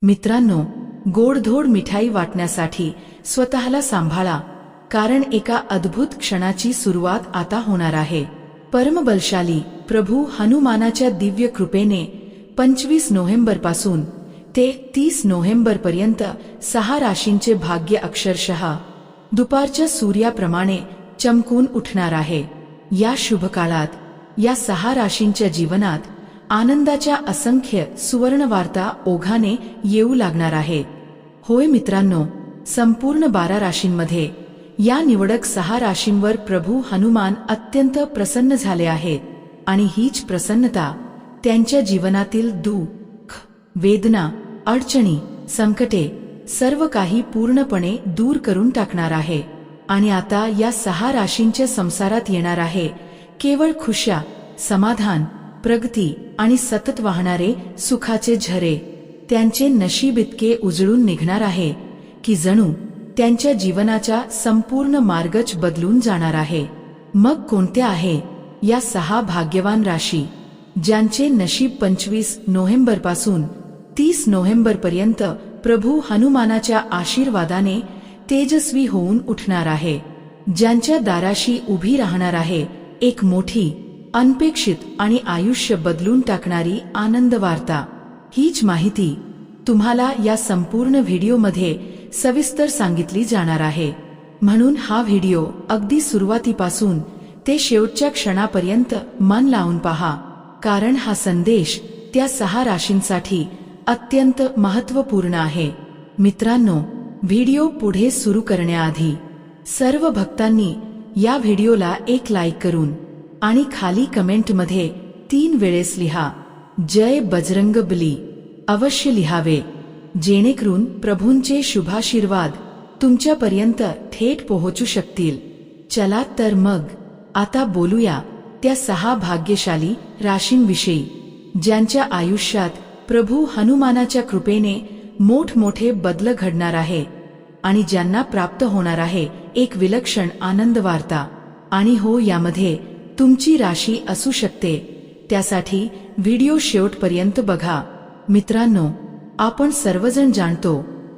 मित्रांनो, गोडधोड मिठाई वाटण्यासाठी स्वतःला सांभाळा, कारण एका अद्भुत क्षणाची सुरुवात आता होणार आहे। परमबलशाली प्रभू हनुमानाच्या दिव्य कृपेने 25 नोव्हेंबरपासून ते 30 नोव्हेंबरपर्यंत 6 राशींचे भाग्य अक्षरशः दुपारच्या सूर्याप्रमाणे चमकून उठणार आहे। या शुभ काळात या 6 राशींच्या जीवनात आनंदाच्या असंख्य सुवर्णवार्ता ओघाने येऊ लागणार आहेत। होय मित्रांनो, संपूर्ण 12 राशींमध्ये या निवडक 6 राशींवर प्रभू हनुमान अत्यंत प्रसन्न झाले आहेत आणि हीच प्रसन्नता त्यांच्या जीवनातील दुःख, वेदना, अडचणी, संकटे सर्व काही पूर्णपणे दूर करून टाकणार आहे। आणि आता या 6 राशींच्या संसारात येणार आहे केवळ खुशा, समाधान, प्रगती आणि सतत वाहणारे सुखाचे झरे। त्यांचे नशीब इतके उजळून निघणार आहे की जणू त्यांच्या जीवनाचा संपूर्ण मार्गच बदलून जाणार आहे। मग कोणत्या आहे या 6 भाग्यवान राशी ज्यांचे नशीब 25 नोव्हेंबरपासून 30 नोव्हेंबरपर्यंत प्रभू हनुमानाच्या आशीर्वादाने तेजस्वी होऊन उठणार आहे, ज्यांच्या दाराशी उभी राहणार आहे एक मोठी, अनपेक्षित आणि आयुष्य बदलून टाकणारी आनंद वार्ता। हीच माहिती तुम्हाला या संपूर्ण व्हिडिओमध्ये सविस्तर सांगितली जाणार आहे, म्हणून हा व्हिडिओ अगदी सुरुवातीपासून ते शेवटच्या क्षणापर्यंत मन लावून पहा, कारण हा संदेश त्या 6 राशींसाठी अत्यंत महत्त्वपूर्ण आहे। मित्रांनो, व्हिडिओ पुढे सुरू करण्याआधी सर्व भक्तांनी या व्हिडिओला एक लाईक करून आणि खाली कमेंटमध्ये 3 वेळेस लिहा, जय बजरंगबली अवश्य लिहावे, जेणेकरून प्रभूंचे शुभाशीर्वाद तुमच्यापर्यंत थेट पोहोचू शकतील। चला तर मग आता बोलूया त्या 6 भाग्यशाली राशींविषयी, ज्यांच्या आयुष्यात प्रभू हनुमानाच्या कृपेने मोठमोठे बदल घडणार आहे आणि ज्यांना प्राप्त होणार आहे एक विलक्षण आनंद वार्ता। आणि हो, यामध्ये तुमची राशी असू शकते, त्यासाठी व्हिडिओ शेवटपर्यंत बघा। मित्रांनो, आपण सर्वजण जाणतो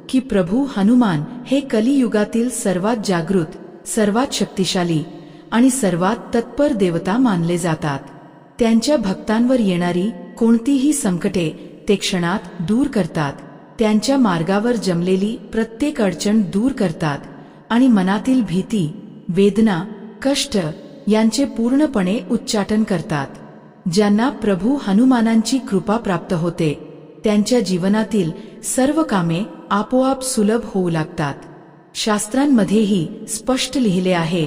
की प्रभू हनुमान हे कलियुगातील सर्वात जागृत, सर्वात शक्तिशाली आणि सर्वात तत्पर देवता मानले जातात। त्यांच्या भक्तांवर येणारी कोणतीही संकटे ते क्षणात दूर करतात, त्यांच्या मार्गावर जमलेली प्रत्येक अडचण दूर करतात आणि मनातील भीती, वेदना, कष्ट यांचे पूर्णपणे उच्चाटन करतात। ज्यांना प्रभू हनुमानांची कृपा प्राप्त होते त्यांच्या जीवनातील सर्व कामे आपोआप सुलभ होऊ लागतात। शास्त्रांमध्येही स्पष्ट लिहिले आहे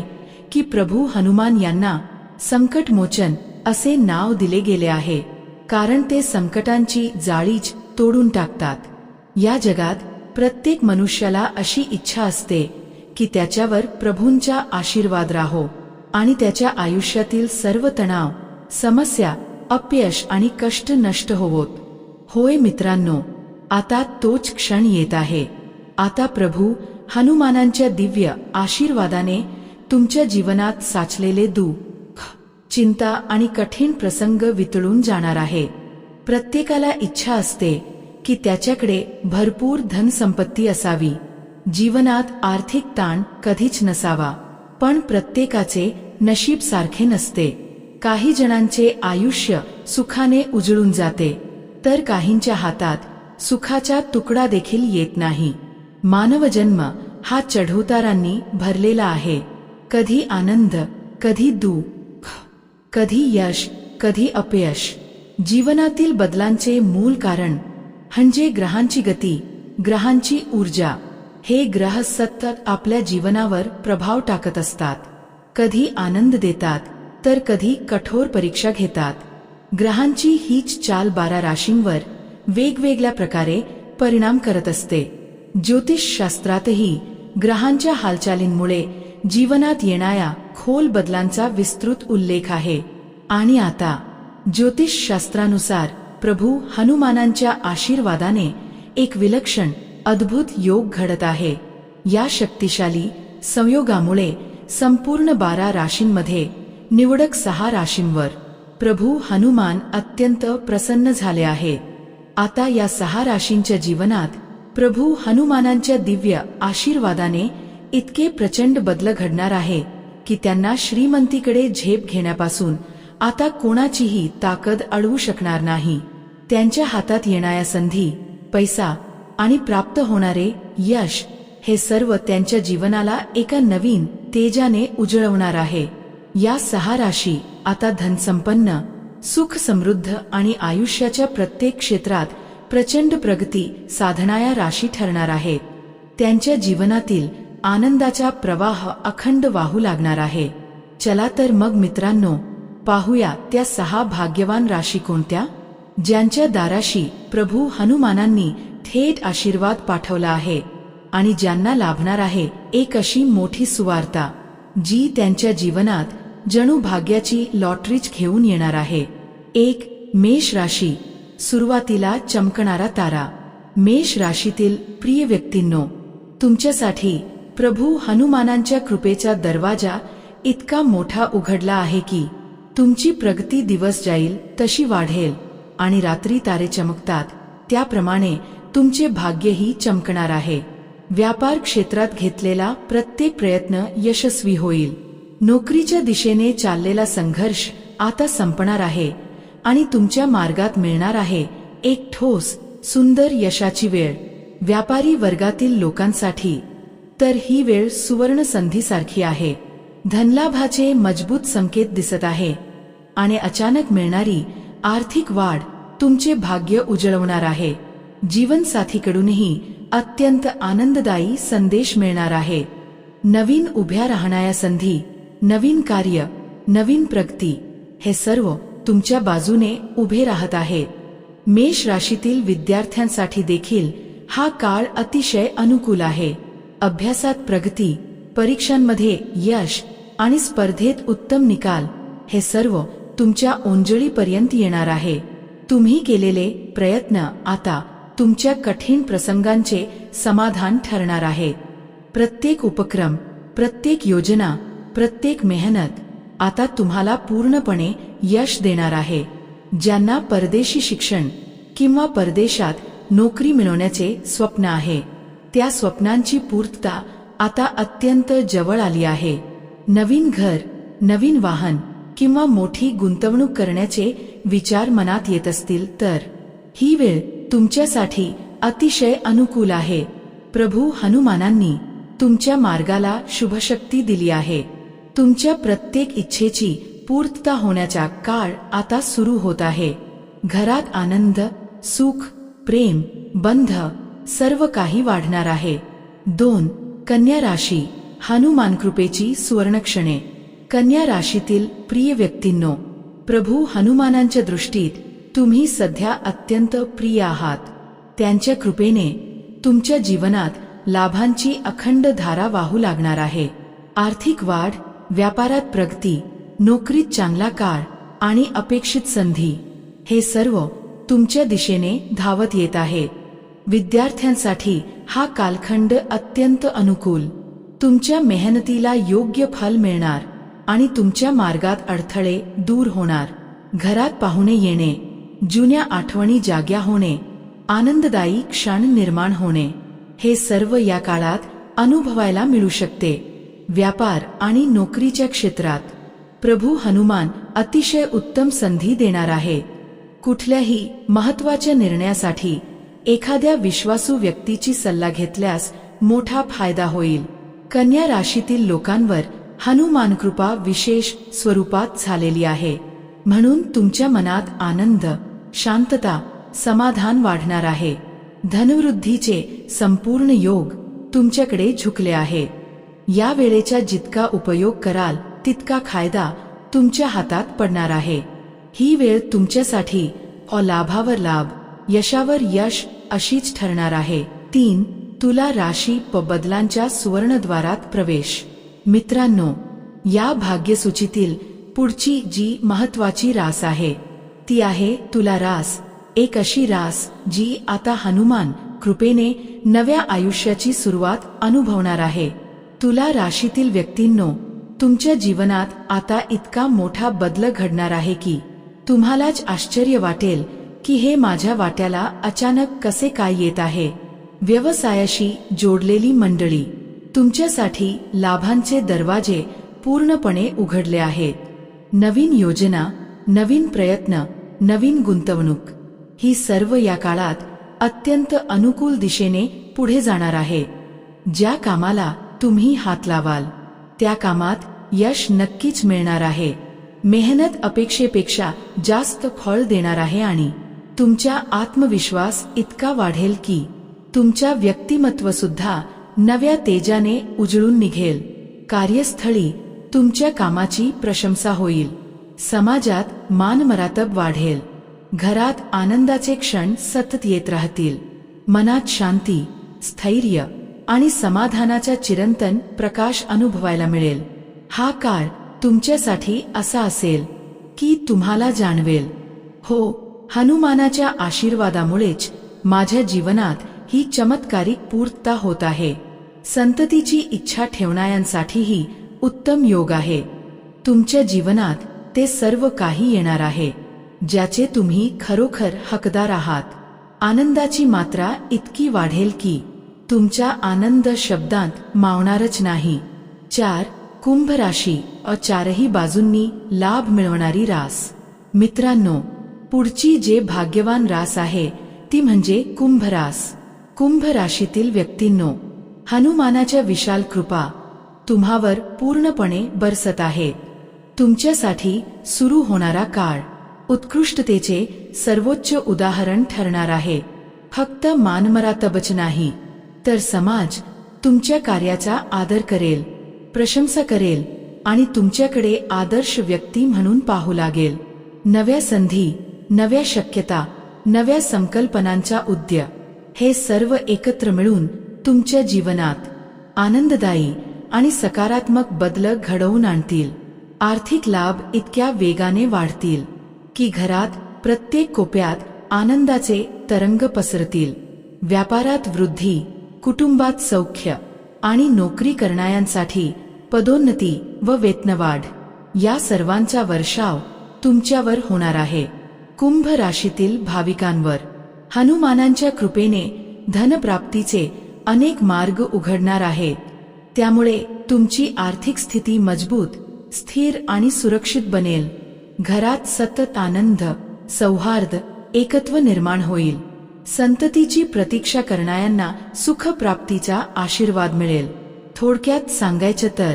की प्रभू हनुमान यांना संकटमोचन असे नाव दिले गेले आहे, कारण ते संकटांची जाळीच तोडून टाकतात। या जगात प्रत्येक मनुष्याला अशी इच्छा असते की त्याच्यावर प्रभूंचा आशीर्वाद राहो आणि त्याच्या आयुष्यातील सर्व तणाव, समस्या, अपयश आणि कष्ट नष्ट होवोत। होय मित्रांनो, आता तोच क्षण येत आहे। आता प्रभू हनुमानांच्या दिव्य आशीर्वादाने तुमच्या जीवनात साचलेले दुःख, चिंता आणि कठीण प्रसंग वितळून जाणार आहे। प्रत्येकाला इच्छा असते की त्याच्याकडे भरपूर धनसंपत्ती असावी, जीवनात आर्थिक ताण कधीच नसावा, पण प्रत्येकाचे नशीब सारखे नसते। काही जणांचे आयुष्य सुखाने उजळून जाते, तर काहींच्या हातात सुखाचा तुकडा देखील येत नाही। मानवजन्म हा चढउतारांनी भरलेला आहे, कधी आनंद, कधी दुःख, कधी यश, कधी अपयश। जीवनातील बदलांचे मूळ कारण म्हणजे ग्रहांची गती, ग्रहांची ऊर्जा। हे ग्रह सतत आपल्या जीवनावर प्रभाव टाकत असतात, कधी आनंद देतात तर कधी कठोर परीक्षा घेतात। ग्रहांची हीच चाल 12 राशींवर वेगवेगळ्या प्रकारे परिणाम करत असते। ज्योतिषशास्त्रातही ग्रहांच्या हालचालींमुळे जीवनात येणाऱ्या खोल बदलांचा विस्तृत उल्लेख आहे। आणि आता ज्योतिषशास्त्रानुसार प्रभू हनुमानांच्या आशीर्वादाने एक विलक्षण, अद्भुत योग घडत आहे। या शक्तिशाली संयोगामुळे संपूर्ण 12 राशींमध्ये निवडक 6 राशींवर प्रभू हनुमान अत्यंत प्रसन्न झाले आहेत। आता या 6 राशींच्या जीवनात प्रभू हनुमानांच्या दिव्य आशीर्वादाने इतके प्रचंड बदल घडणार आहे की त्यांना श्रीमंतीकडे झेप घेण्यापासून आता कोणाचीही ताकद अडवू शकणार नाही. त्यांच्या हातात येणाऱ्या संधी, पैसा आणि प्राप्त होणारे यश हे सर्व त्यांच्या जीवनाला एका नवीन तेजाने उजळवणार आहे. या 6 राशी आता धनसंपन्न, सुख समृद्ध आणि आयुष्याच्या प्रत्येक क्षेत्रात प्रचंड प्रगती साधणाऱ्या राशी ठरणार आहेत. त्यांच्या जीवनातील आनंदाचा प्रवाह अखंड वाहू लागणार आहे. चला तर मग मित्रांनो, पाहूया त्या 6 भाग्यवान राशी कोणत्या, ज्यांच्या दाराशी प्रभू हनुमानांनी थेट आशीर्वाद पाठवला आहे आणि ज्यांना लाभणार आहे एक अशी मोठी सुवार्ता जी त्यांच्या जीवनात जणू भाग्याची लॉटरीच घेऊन येणार आहे. 1. मेष राशी. सुरुवातीला चमकणारा तारा. मेष राशीतील प्रिय व्यक्तींनो, तुमच्यासाठी प्रभू हनुमानांच्या कृपेचा दरवाजा इतका मोठा उघडला आहे की तुमची प्रगती दिवस जाईल तशी वाढेल आणि रात्री तारे चमकतात त्याप्रमाणे तुमचे भाग्यही चमकणार आहे. व्यापार क्षेत्रात घेतलेला प्रत्येक प्रयत्न यशस्वी होईल. नोकरीच्या दिशेने चाललेला संघर्ष आता संपणार आहे आणि तुमच्या मार्गात मिळणार आहे एक ठोस सुंदर यशाची वेळ. व्यापारी वर्गातील लोकांसाठी तर ही वेळ सुवर्ण संधीसारखी आहे. धनलाभाचे मजबूत संकेत दिसत आहे आणि अचानक मिळणारी आर्थिक वाढ तुमचे भाग्य उजळवणार आहे. जीवनसाथीकडूनही अत्यंत आनंददायी संदेश मिळणार आहे. नवीन उभ्या राहणाऱ्या संधी, नवीन कार्य, नवीन प्रगती हे सर्व तुमच्या बाजूने उभे राहत आहेत. मेष राशीतील विद्यार्थ्यांसाठी देखील हा काळ अतिशय अनुकूल आहे. अभ्यासात प्रगती, परीक्षांमध्ये यश आणि स्पर्धेत उत्तम निकाल हे सर्व तुमच्या ओंजळीपर्यंत येणार आहे. तुम्ही केलेले प्रयत्न आता तुमच्या कठीण प्रसंगांचे समाधान ठरणार आहे. प्रत्येक उपक्रम, प्रत्येक योजना, प्रत्येक मेहनत आता तुम्हाला पूर्णपणे यश देणार आहे. ज्यांना परदेशी शिक्षण किंवा परदेशात नोकरी मिळवण्याचे स्वप्न आहे, त्या स्वप्नांची पूर्तता आता अत्यंत जवळ आली आहे. नवीन घर, नवीन वाहन किंवा मोठी गुंतवणूक करण्याचे विचार मनात येत असतील तर ही वेळ तुमच्यासाठी अतिशय अनुकूल आहे. प्रभू हनुमानांनी तुमच्या मार्गाला शुभशक्ती दिली आहे. तुमच्या प्रत्येक इच्छेची पूर्तता होण्याचा काळ आता सुरू होत आहे. घरात आनंद, सुख, प्रेम, बंध सर्व काही वाढणार आहे. 2. कन्या राशी. हनुमान कृपेची सुवर्णक्षणे. कन्या राशीतील प्रिय व्यक्तींनो, प्रभू हनुमानांच्या दृष्टीत तुम्ही सध्या अत्यंत प्रिय आहात. त्यांच्या कृपेने तुमच्या जीवनात लाभांची अखंड धारा वाहू लागणार आहे. आर्थिक वाढ, व्यापारात प्रगती, नोकरीत चांगला काळ आणि अपेक्षित संधी हे सर्व तुमच्या दिशेने धावत येत आहे. विद्यार्थ्यांसाठी हा कालखंड अत्यंत अनुकूल. तुमच्या मेहनतीला योग्य फल मिळणार आणि तुमच्या मार्गात अडथळे दूर होणार. घरात पाहुणे येणे, जुन्या आठवणी जाग्या होणे, आनंददायी क्षण निर्माण होणे हे सर्व या काळात अनुभवायला मिळू शकते. व्यापार आणि नोकरीच्या क्षेत्रात प्रभू हनुमान अतिशय उत्तम संधी देणार आहे. कुठल्याही महत्त्वाच्या निर्णयासाठी एखाद्या विश्वासू व्यक्तीची सल्ला घेतल्यास मोठा फायदा होईल. कन्या राशीतील लोकांवर हनुमान कृपा विशेष स्वरूपात झालेली आहे, म्हणून तुमच्या मनात आनंद, शांतता, समाधान वाढणार आहे. धनवृद्धीचे संपूर्ण योग तुमच्याकडे झुकले आहे. या वेळेचा जितका उपयोग कराल तितका फायदा तुमच्या हातात पडणार आहे. ही वेळ तुमच्यासाठी लाभावर लाभ, यशावर यश अशीच ठरणार आहे. 3. तुला राशी बदलांच्या सुवर्णद्वारात प्रवेश. मित्रांनो, या भाग्यसूचीतील पुढची जी महत्वाची रास आहे ती आहे तुला रास. एक अशी रास जी आता हनुमान कृपेने नव्या आयुष्याची सुरुवात अनुभवणार आहे. तुला राशीतील व्यक्तींनो, तुमच्या जीवनात आता इतका मोठा बदल घडणार आहे की तुम्हालाच आश्चर्य वाटेल की हे माझ्या वाट्याला अचानक कसे काय येत आहे. व्यवसायाशी जोडलेली मंडळी, तुमच्यासाठी लाभांचे दरवाजे पूर्णपणे उघडले आहेत. नवीन योजना, नवीन प्रयत्न, नवीन गुंतवणूक, ही सर्व या काळात अत्यंत अनुकूल दिशेने पुढे जाणार आहे. ज्या कामाला तुम्ही हात लावाल त्या कामात यश नक्कीच मिळणार आहे. मेहनत अपेक्षेपेक्षा जास्त फळ देणार आहे आणि तुमचा आत्मविश्वास इतका वाढेल की तुमच्या व्यक्तिमत्व सुद्धा नव्या तेजाने उजळून निघेल. कार्यस्थळी तुमच्या कामाची प्रशंसा होईल. समाजात मानमरातब वाढेल. घरात आनंदाचे क्षण सतत येत राहतील. मनात शांती, स्थैर्य आणि समाधानाचा चिरंतन प्रकाश अनुभवायला मिळेल. हा काळ तुमच्यासाठी असा असेल की तुम्हाला जाणवेल, हो, हनुमानाच्या आशीर्वादामुळेच माझ्या जीवनात ही चमत्कारिक पूर्तता होत आहे. संततीची इच्छा ठेवणाऱ्यांसाठीही उत्तम योग आहे. तुमच्या जीवनात ते सर्व काही येणार आहे ज्याचे तुम्ही खरोखर हकदार आहात. आनंदाची मात्रा इतकी वाढेल की तुमचा आनंद शब्दांत मावणारच नाही. 4. कुंभ राशी. चारही बाजूंनी लाभ मिळवणारी रास. मित्रांनो, पुढची जे भाग्यवान रास आहे ती म्हणजे कुंभ रास. कुंभ राशीतील व्यक्तींनो, हनुमानाच्या विशाल कृपा तुम्हावर पूर्णपणे बरसत आहे. तुमच्यासाठी सुरू होणारा काळ उत्कृष्टतेचे सर्वोच्च उदाहरण ठरणार आहे. फक्त मानमरातबच नाही तर समाज तुमच्या कार्याचा आदर करेल, प्रशंसा करेल आणि तुमच्याकडे आदर्श व्यक्ती म्हणून पाहू लागेल. नव्या संधी, नव्या शक्यता, नव्या संकल्पनांचा उदय, हे सर्व एकत्र मिळून तुमच्या जीवनात आनंददायी आणि सकारात्मक बदल घडवून आणतील. आर्थिक लाभ इतक्या वेगाने वाढतील की घरात प्रत्येक कोपऱ्यात आनंदाचे तरंग पसरतील. व्यापारात वृद्धी, कुटुंबात सौख्य आणि नोकरी करणाऱ्यांसाठी पदोन्नती व वेतनवाढ, या सर्वांचा वर्षाव तुमच्यावर होणार आहे. कुंभ राशीतील भाविकांवर हनुमानांच्या कृपेने धनप्राप्तीचे अनेक मार्ग उघडणार आहेत. त्यामुळे तुमची आर्थिक स्थिती मजबूत, स्थिर आणि सुरक्षित बनेल. घरात सतत आनंद, सौहार्द, एकत्व निर्माण होईल. संततीची प्रतीक्षा करणाऱ्यांना सुखप्राप्तीचा आशीर्वाद मिळेल. थोडक्यात सांगायचं तर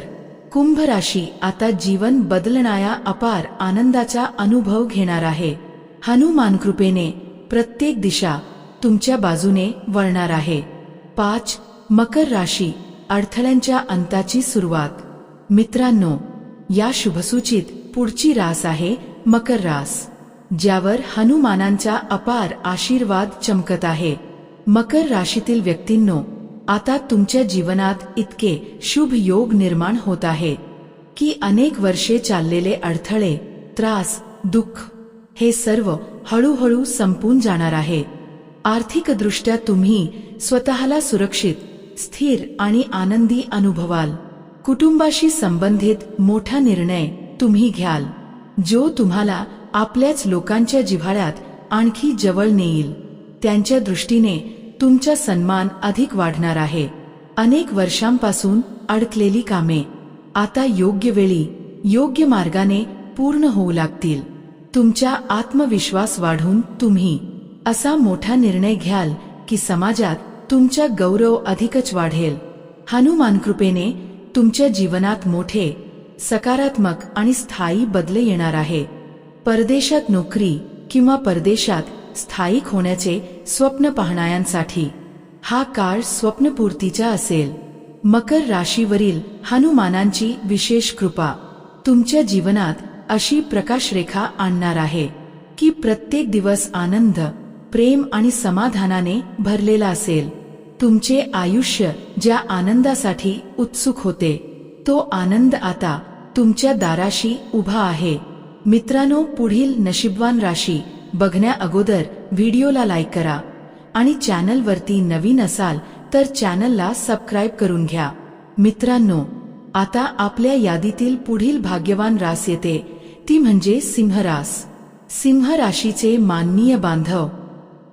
कुंभ राशी आता जीवन बदलणाऱ्या अपार आनंदाचा अनुभव घेणार आहे. हनुमान कृपेने प्रत्येक दिशा तुमच्या बाजूने वळणार आहे. 5. मकर राशी. अडथळ्यांच्या अंताची सुरुवात. मित्रांनो, या शुभसूचित पुढची रास आहे मकर रास, ज्यावर हनुमानांचा अपार आशीर्वाद चमकत आहे. मकर राशीतील व्यक्तींनो, आता तुमच्या जीवनात इतके शुभ योग निर्माण होत आहेत की अनेक वर्षे चाललेले अडथळे, त्रास, दुःख हे सर्व हळूहळू संपून जाणार आहे. आर्थिकदृष्ट्या तुम्ही स्वतःला सुरक्षित, स्थिर आणि आनंदी अनुभवाल. कुटुंबाशी संबंधित मोठा निर्णय तुम्ही घ्याल, जो तुम्हाला आपल्याच लोकांच्या जिव्हाळ्यात आणखी जवळ नेईल. त्यांच्या दृष्टीने तुमचा सन्मान अधिक वाढणार आहे. अनेक वर्षांपासून अडकलेली कामे आता योग्य वेळी, योग्य मार्गाने पूर्ण होऊ लागतील. तुमचा आत्मविश्वास वाढून तुम्ही असा मोठा निर्णय घ्याल की समाजात तुमचा गौरव अधिकच वाढेल. हनुमान कृपेने तुमच्या जीवनात मोठे, सकारात्मक आणि स्थायी बदल येणार आहे. परदेशात नोकरी किंवा परदेशात स्थायिक होण्याचे स्वप्न पाहणाऱ्यांसाठी हा काळ स्वप्नपूर्तीचा असेल. मकर राशीवरील हनुमानांची विशेष कृपा तुमच्या जीवनात अशी प्रकाशरेखा आणणार आहे की प्रत्येक दिवस आनंद, प्रेम आणि समाधानाने भरलेला असेल. तुमचे आयुष्य ज्या आनंदासाठी उत्सुक होते, तो आनंद आता तुमच्या दाराशी उभा आहे. मित्रांनो, पुढील नशीबवान राशी बघण्या अगोदर व्हिडिओला लाईक करा आणि चॅनलवरती नवीन असाल तर चॅनलला सबस्क्राईब करून घ्या. मित्रांनो, आता आपल्या यादीतील पुढील भाग्यवान रास येते, ती म्हणजे सिंह रास. सिंह राशीचे माननीय बांधव,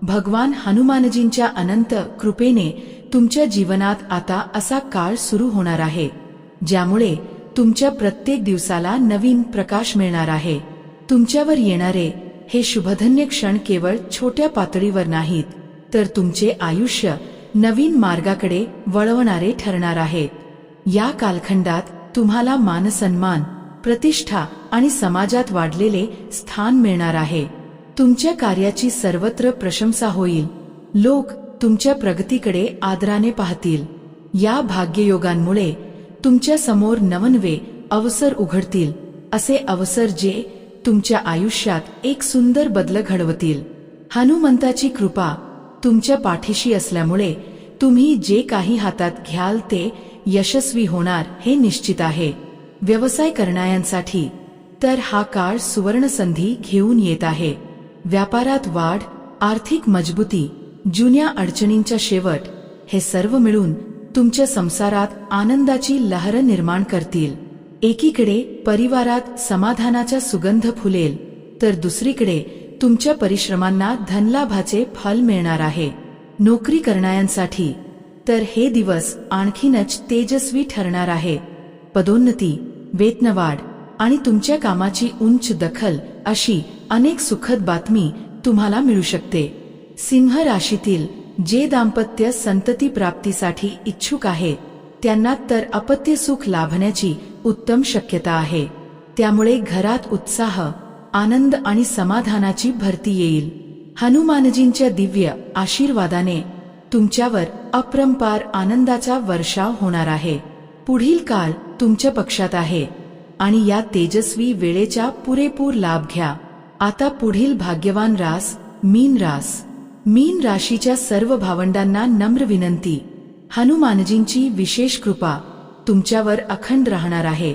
भगवान हनुमानजींच्या अनंत कृपेने तुमच्या जीवनात आता असा काळ सुरू होणार आहे ज्यामुळे तुमच्या प्रत्येक दिवसाला नवीन प्रकाश मिळणार आहे. तुमच्यावर येणारे हे शुभधन्य क्षण केवळ छोट्या पातळीवर नाहीत, तर तुमचे आयुष्य नवीन मार्गाकडे वळवणारे ठरणार आहेत. या कालखंडात तुम्हाला मानसन्मान, प्रतिष्ठा आणि समाजात वाढलेले स्थान मिळणार आहे. तुमच्या कार्याची सर्वत्र प्रशंसा होईल. लोक तुमच्या प्रगतीकडे आदराने पाहतील. या भाग्ययोगांमुळे तुमच्या समोर नवनवे अवसर उघडतील, असे अवसर जे तुमच्या आयुष्यात एक सुंदर बदल घडवतील. हनुमंताची कृपा तुमच्या पाठीशी असल्यामुळे तुम्ही जे काही हातात घ्याल ते यशस्वी होणार हे निश्चित आहे. व्यवसाय करणाऱ्यांसाठी तर हा काळ सुवर्ण संधी घेऊन येत आहे. व्यापारात वाढ, आर्थिक मजबूती, जुन्या अडचणींचा शेवट हे सर्व मिळून तुमच्या संसारात आनंदाची लहर निर्माण करतील. एकीकडे परिवारात समाधानाचा सुगंध फुलेल, तर दुसरीकडे तुमच्या परिश्रमांना धनलाभाचे फल मिळणार आहे. नोकरी करणाऱ्यांसाठी तर हे दिवस आणखीनच तेजस्वी ठरणार आहे. पदोन्नती, वेतनवाढ आणि तुमच्या कामाची उंच दखल अशी अनेक सुखद बातमी तुम्हाला मिळू शकते. सिंह राशीतील जे दाम्पत्य संतती प्राप्तीसाठी इच्छुक आहे त्यांना तर अपत्य सुख लाभण्याची उत्तम शक्यता आहे. त्यामुळे घरात उत्साह, आनंद आणि समाधानाची भरती येईल. हनुमानजींच्या दिव्य आशीर्वादाने तुमच्यावर अपरंपार आनंदाचा वर्षाव होणार आहे. पुढील काळ तुमच्या पक्षात आहे आणि या तेजस्वी वेळेचा पुरेपूर लाभ घ्या. आता पुढील भाग्यवान रास मीन रास. मीन राशीच्या सर्व भावंडांना नम्र विनंती, हनुमानजींची विशेष कृपा तुमच्यावर अखंड राहणार आहे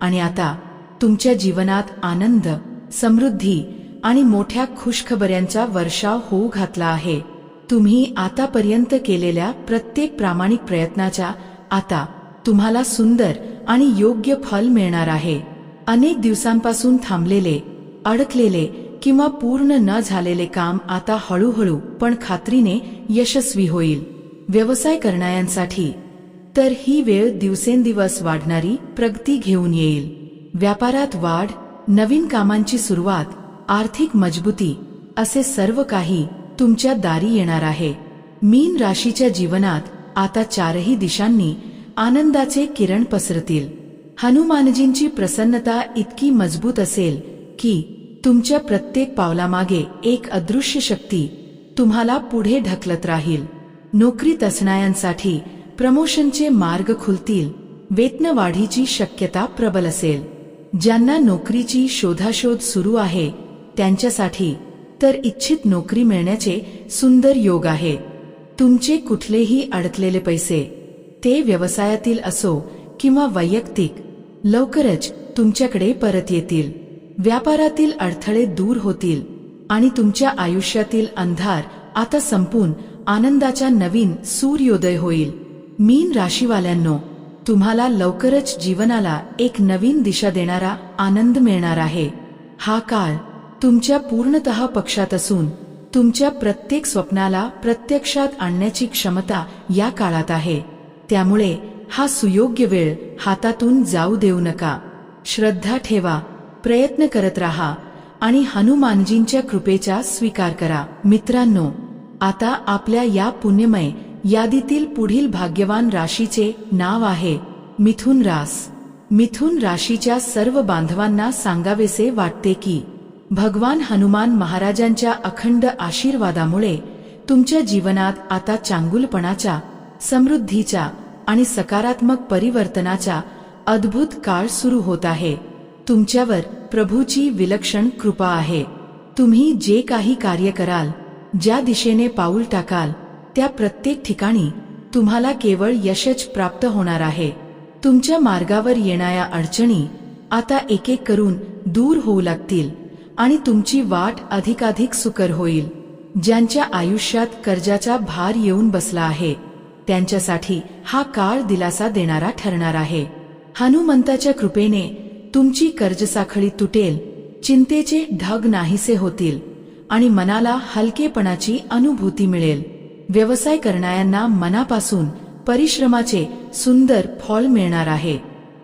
आणि आता तुमच्या जीवनात आनंद, समृद्धी आणि मोठ्या खुशखबऱ्यांचा वर्षाव होऊ घातला आहे. तुम्ही आतापर्यंत केलेल्या प्रत्येक प्रामाणिक प्रयत्नाचा आता तुम्हाला सुंदर आणि योग्य फल मिळणार आहे. अनेक दिवसांपासून थांबलेले, अडकलेले किंवा पूर्ण न झालेले काम आता हळूहळू पण खात्रीने यशस्वी होईल. व्यवसाय करणाऱ्यांसाठी तर ही वेळ दिवसेंदिवस वाढणारी प्रगती घेऊन येईल. व्यापारात वाढ, नवीन कामांची सुरुवात, आर्थिक मजबूती असे सर्व काही तुमच्या दारी येणार आहे. मीन राशीच्या जीवनात आता चारही दिशांनी आनंदाचे किरण पसरतील. हनुमानजींची प्रसन्नता इतकी मजबूत असेल की तुमच्या प्रत्येक पावलामागे एक अदृश्य शक्ती तुम्हाला पुढे ढकलत राहील. नोकरीत असणाऱ्यांसाठी प्रमोशनचे मार्ग खुलतील. वेतनवाढीची शक्यता प्रबल असेल. ज्यांना नोकरीची शोधाशोध सुरू आहे त्यांच्यासाठी तर इच्छित नोकरी मिळण्याचे सुंदर योग आहे. तुमचे कुठलेही अडकलेले पैसे, ते व्यवसायातील असो किंवा वैयक्तिक, लवकरच तुमच्याकडे परत येतील. व्यापारातील अडथळे दूर होतील आणि तुमच्या आयुष्यातील अंधार आता संपून आनंदाचा नवीन सूर्योदय होईल. मीन राशीवाल्यांनो, तुम्हाला लवकरच जीवनाला एक नवीन दिशा देणारा आनंद मिळणार आहे. हा काळ तुमच्या पूर्णतः पक्षात असून तुमच्या प्रत्येक स्वप्नाला प्रत्यक्षात आणण्याची क्षमता या काळात आहे. त्यामुळे हा सुयोग्य वेळ हातातून जाऊ देऊ नका. श्रद्धा ठेवा, प्रयत्न करत राहा आणि हनुमानजींच्या कृपेचा स्वीकार करा. मित्रांनो, आता आपल्या या पुण्यमय यादीतील पुढील भाग्यवान राशीचे नाव आहे मिथुन रास. मिथुन राशीच्या सर्व बांधवांना सांगावेसे वाटते की भगवान हनुमान महाराजांच्या अखंड आशीर्वादामुळे तुमच्या जीवनात आता चांगुलपणाचा, समृद्धीचा आणि सकारात्मक परिवर्तनाचा अद्भुत काळ सुरू होत आहे. तुमच्यावर प्रभूची विलक्षण कृपा आहे. तुम्ही जे काही कार्य कराल, ज्या दिशेने पाऊल टाकाल, त्या प्रत्येक ठिकाणी तुम्हाला केवळ यशच प्राप्त होणार आहे. तुमच्या मार्गावर येणाऱ्या अडचणी आता एक एक करून दूर होऊ लागतील आणि तुमची वाट अधिकाधिक सुकर होईल. ज्यांच्या आयुष्यात कर्जाचा भार येऊन बसला आहे त्यांच्यासाठी हा काळ दिलासा देणारा ठरणार आहे. हनुमंताच्या कृपेने तुमची कर्जसाखळी तुटेल, चिंतेचे ढग नाहीसे होतील आणि मनाला हलकेपणाची अनुभूती मिळेल. व्यवसाय करणाऱ्यांना मनापासून परिश्रमाचे सुंदर फळ मिळणार आहे.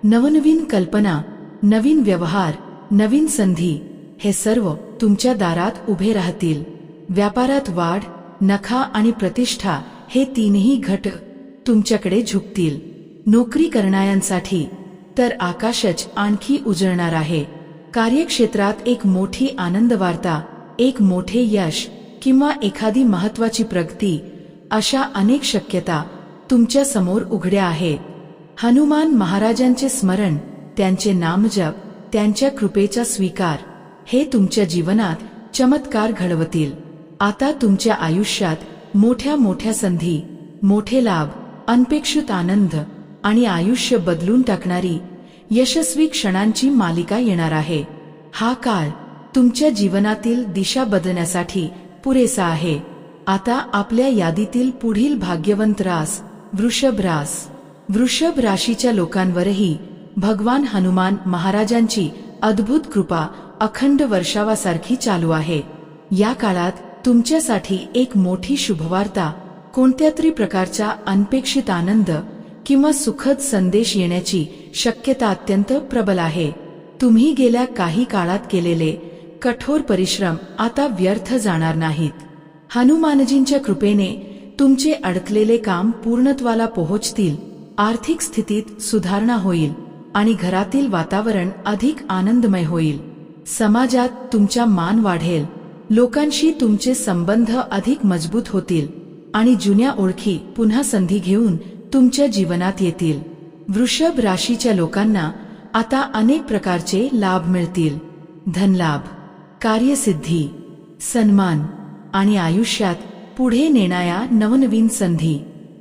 नवनवीन कल्पना, नवीन व्यवहार, नवीन संधी हे सर्व तुमच्या दारात उभे राहतील. व्यापारात वाढ, नफा आणि प्रतिष्ठा हे तीनही घटक तुमच्याकडे झुकतील. नोकरी करणाऱ्यांसाठी तर आकाशच आणखी उजळणार आहे. कार्यक्षेत्रात एक मोठी आनंद वार्ता, एक मोठे यश किंवा एखादी महत्वाची प्रगती अशा अनेक शक्यता तुमच्या समोर उघड्या आहेत. हनुमान महाराजांचे स्मरण, त्यांचे नामजप, त्यांच्या कृपेचा स्वीकार हे तुमच्या जीवनात चमत्कार घडवतील. आता तुमच्या आयुष्यात मोठ्या मोठ्या संधी, मोठे लाभ, अनपेक्षित आनंद आणि आयुष्य बदलून टाकणारी यशस्वी क्षणांची मालिका येणार आहे. हा काळ तुमच्या जीवनातील दिशा बदलण्यासाठी पुरेसा आहे. आता आपल्या यादीतील पुढील भाग्यवंत रास वृषभ रास. वृषभ राशीच्या लोकांवरही भगवान हनुमान महाराजांची अद्भुत कृपा अखंड वर्षावासारखी चालू आहे. या काळात तुमच्यासाठी एक मोठी शुभवार्ता, कोणत्यातरी प्रकारचा अनपेक्षित आनंद किंवा सुखद संदेश येण्याची शक्यता अत्यंत प्रबल आहे. तुम्ही गेल्या काही काळात केलेले कठोर परिश्रम आता व्यर्थ जाणार नाहीत. हनुमानजींच्या कृपेने तुमचे अडकलेले काम पूर्णत्वाला पोहोचतील. आर्थिक स्थितीत सुधारणा होईल आणि घरातील वातावरण अधिक आनंदमय होईल. समाजात तुमचा मान वाढेल. लोकांशी तुमचे संबंध अधिक मजबूत होतील आणि जुन्या ओळखी पुन्हा संधी घेऊन तुमच्या जीवनात येतील. वृषभ राशीच्या लोकांना आता अनेक प्रकारचे लाभ मिळतील. धनलाभ, कार्यसिद्धी, सन्मान आणि आयुष्यात पुढे नेणाऱ्या नवनवीन संधी.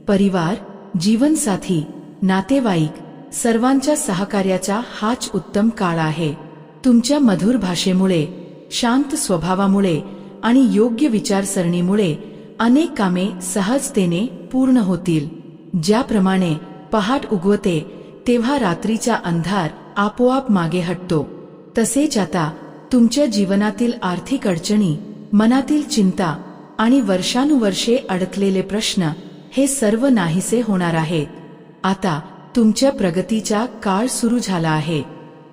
परिवार, जीवनसाथी, नातेवाईक सर्वांच्या सहकार्याचा हाच उत्तम काळ आहे. तुमच्या मधुर भाषेमुळे, शांत स्वभावामुळे आणि योग्य विचारसरणीमुळे अनेक कामे सहजतेने पूर्ण होतील. ज्याप्रमाणे पहाट उगवते तेव्हा रात्रीचा अंधार आपोआप मागे हटतो, तसेच आता तुमच्या जीवनातील आर्थिक अडचणी, मनातील चिंता आणि वर्षानुवर्षे अडकलेले प्रश्न हे सर्व नाहीसे होणार आहेत. आता तुमच्या प्रगतीचा काळ सुरू झाला आहे.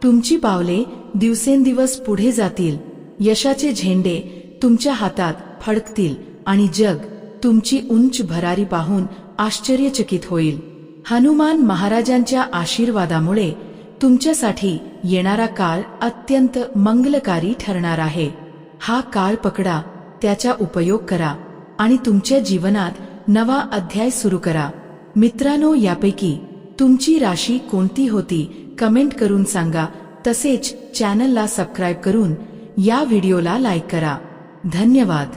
तुमची पावले दिवसेंदिवस पुढे जातील. यशाचे झेंडे तुमच्या हातात फडकतील आणि जग तुमची उंच भरारी पाहून आश्चर्यचकित होईल. हनुमान महाराजांच्या आशीर्वादामुळे तुमच्यासाठी येणारा काळ अत्यंत मंगलकारी ठरणार आहे. हा काळ पकडा, त्याचा उपयोग करा आणि तुमच्या जीवनात नवा अध्याय सुरू करा. मित्रांनो, यापैकी तुमची राशी कोणती होती कमेंट करून सांगा. तसेच चॅनलला सबस्क्राईब करून या व्हिडिओला लाईक करा. धन्यवाद.